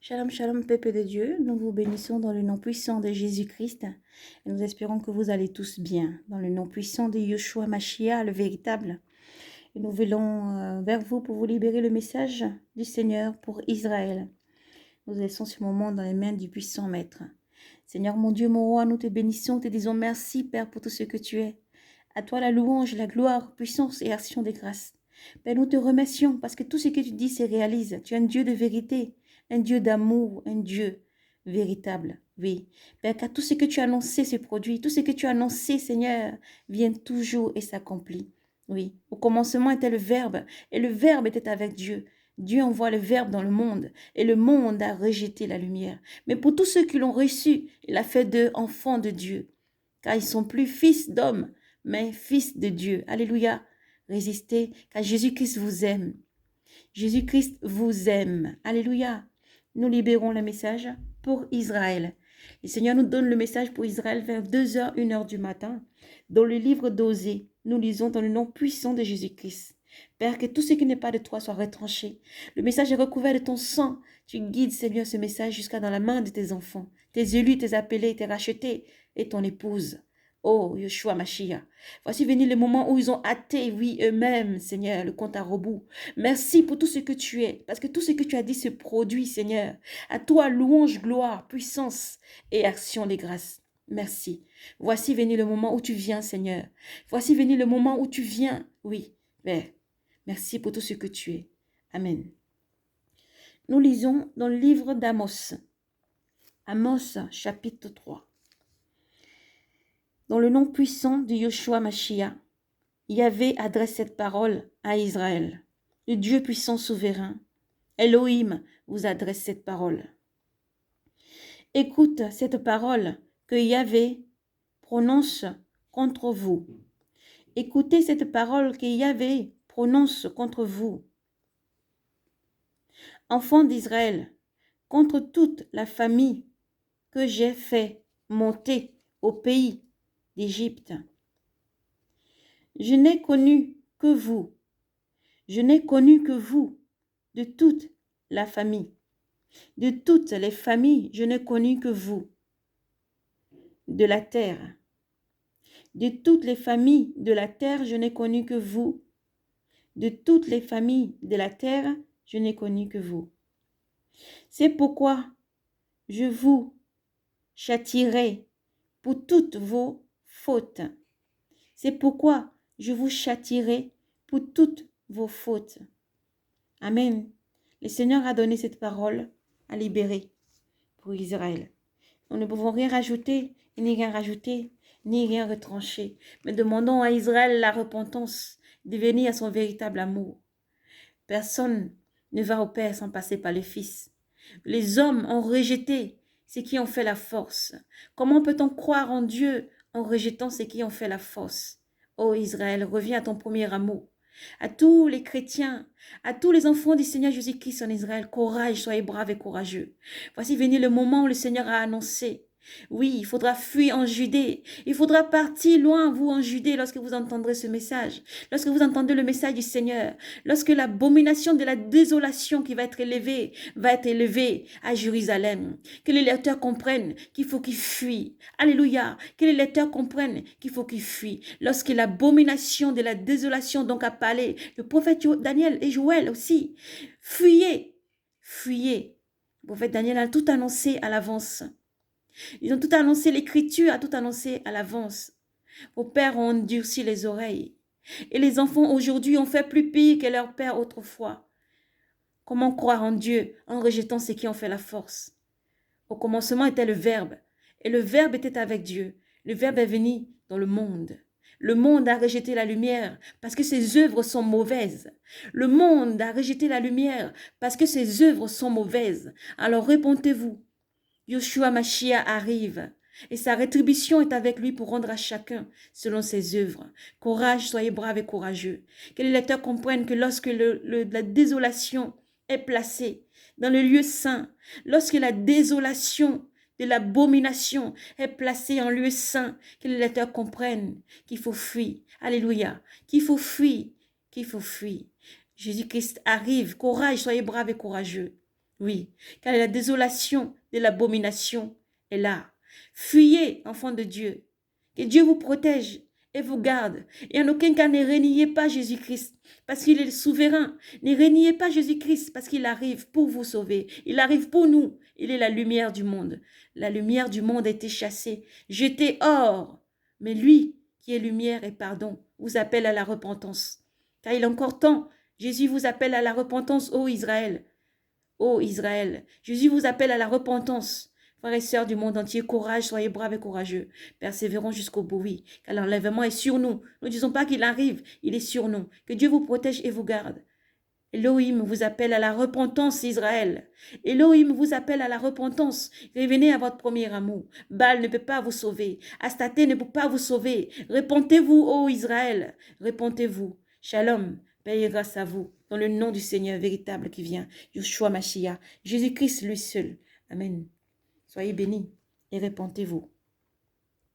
Shalom, shalom, peuple de Dieu. Nous vous bénissons dans le nom puissant de Jésus-Christ. Et nous espérons que vous allez tous bien. Dans le nom puissant de Yeshua Mashiach, le véritable. Et nous venons vers vous pour vous libérer le message du Seigneur pour Israël. Nous laissons ce moment dans les mains du puissant Maître. Seigneur, mon Dieu, mon roi, nous te bénissons, te disons merci, Père, pour tout ce que tu es. À toi la louange, la gloire, puissance et action de grâce. Père, nous te remercions parce que tout ce que tu dis se réalise. Tu es un Dieu de vérité, un Dieu d'amour, un Dieu véritable. Oui, Père, car tout ce que tu as annoncé se produit. Tout ce que tu as annoncé, Seigneur, vient toujours et s'accomplit. Oui, au commencement était le Verbe, et le Verbe était avec Dieu. Dieu envoie le Verbe dans le monde, et le monde a rejeté la lumière. Mais pour tous ceux qui l'ont reçu, il a fait d'eux enfants de Dieu. Car ils sont plus fils d'hommes, mais fils de Dieu. Alléluia. Résistez, car Jésus-Christ vous aime. Jésus-Christ vous aime. Alléluia. Nous libérons le message pour Israël. Le Seigneur nous donne le message pour Israël vers 2h, 1h du matin. Dans le livre d'Osée, nous lisons dans le nom puissant de Jésus-Christ. Père, que tout ce qui n'est pas de toi soit retranché. Le message est recouvert de ton sang. Tu guides, Seigneur, ce message jusqu'à dans la main de tes enfants, tes élus, tes appelés, tes rachetés et ton épouse. Oh, Yeshua Mashiach. Voici venu le moment où ils ont hâté, oui, eux-mêmes, Seigneur, le compte à rebours. Merci pour tout ce que tu es, parce que tout ce que tu as dit se produit, Seigneur. À toi, louange, gloire, puissance et action des grâces. Merci. Voici venu le moment où tu viens, Seigneur. Voici venu le moment où tu viens. Oui, Père. Merci pour tout ce que tu es. Amen. Nous lisons dans le livre d'Amos. Amos, chapitre 3. Dans le nom puissant de Yeshua Mashiach, Yahvé adresse cette parole à Israël. Le Dieu puissant souverain, Elohim, vous adresse cette parole. Écoute cette parole que Yahvé prononce contre vous. Écoutez cette parole que Yahvé prononce contre vous. Enfants d'Israël, contre toute la famille que j'ai fait monter au pays d'Égypte. Je n'ai connu que vous. Je n'ai connu que vous de toute la famille. De toutes les familles, je n'ai connu que vous. De la terre. De toutes les familles de la terre, je n'ai connu que vous. De toutes les familles de la terre, je n'ai connu que vous. C'est pourquoi je vous châtierai pour toutes vos fautes. C'est pourquoi je vous châtierai pour toutes vos fautes. Amen. Le Seigneur a donné cette parole à libérer pour Israël. Nous ne pouvons rien rajouter, ni rien rajouter, ni rien retrancher. Mais demandons à Israël la repentance, de venir à son véritable amour. Personne ne va au Père sans passer par le Fils. Les hommes ont rejeté ce qui ont fait la force. Comment peut-on croire en Dieu en rejetant ce qui ont fait la force? Ô Israël, reviens à ton premier amour. À tous les chrétiens, à tous les enfants du Seigneur Jésus-Christ en Israël, courage, soyez braves et courageux. Voici venu le moment où le Seigneur a annoncé. Oui, il faudra fuir en Judée. Il faudra partir loin, vous, en Judée, lorsque vous entendrez ce message. Lorsque vous entendez le message du Seigneur. Lorsque l'abomination de la désolation qui va être élevée à Jérusalem. Que les lecteurs comprennent qu'il faut qu'ils fuient. Alléluia. Que les lecteurs comprennent qu'il faut qu'ils fuient. Lorsque l'abomination de la désolation donc a parlé, le prophète Daniel et Joël aussi. Fuyez. Fuyez. Le prophète Daniel a tout annoncé à l'avance. Ils ont tout annoncé, l'Écriture a tout annoncé à l'avance. Vos pères ont endurci les oreilles. Et les enfants aujourd'hui ont fait plus pire que leurs pères autrefois. Comment croire en Dieu en rejetant ceux qui ont fait la force? Au commencement était le Verbe, et le Verbe était avec Dieu. Le Verbe est venu dans le monde. Le monde a rejeté la lumière parce que ses œuvres sont mauvaises. Le monde a rejeté la lumière parce que ses œuvres sont mauvaises. Alors répondez-vous. Yeshua Mashiach arrive et sa rétribution est avec lui pour rendre à chacun selon ses œuvres. Courage, soyez braves et courageux. Que les lecteurs comprennent que lorsque la désolation est placée dans le lieu saint, lorsque la désolation de l'abomination est placée en lieu saint, que les lecteurs comprennent qu'il faut fuir. Alléluia. Qu'il faut fuir. Qu'il faut fuir. Jésus-Christ arrive. Courage, soyez braves et courageux. Oui, car la désolation de l'abomination est là. Fuyez, enfants de Dieu. Que Dieu vous protège et vous garde. Et en aucun cas, ne reniez pas Jésus-Christ parce qu'il est le souverain. Ne reniez pas Jésus-Christ parce qu'il arrive pour vous sauver. Il arrive pour nous. Il est la lumière du monde. La lumière du monde a été chassée, jetée hors. Mais lui, qui est lumière et pardon, vous appelle à la repentance. Car il est encore temps. Jésus vous appelle à la repentance, ô Israël. Ô Israël, Jésus vous appelle à la repentance. Frères et sœurs du monde entier, courage, soyez braves et courageux. Persévérons jusqu'au bout, oui, car l'enlèvement est sur nous. Ne disons pas qu'il arrive, il est sur nous. Que Dieu vous protège et vous garde. Elohim vous appelle à la repentance, Israël. Elohim vous appelle à la repentance. Revenez à votre premier amour. Baal ne peut pas vous sauver. Astaté ne peut pas vous sauver. Repentez-vous, ô Israël. Repentez-vous. Shalom. Paix et grâce à vous. Dans le nom du Seigneur véritable qui vient. Yeshua Mashiach. Jésus-Christ lui seul. Amen. Soyez bénis et repentez-vous.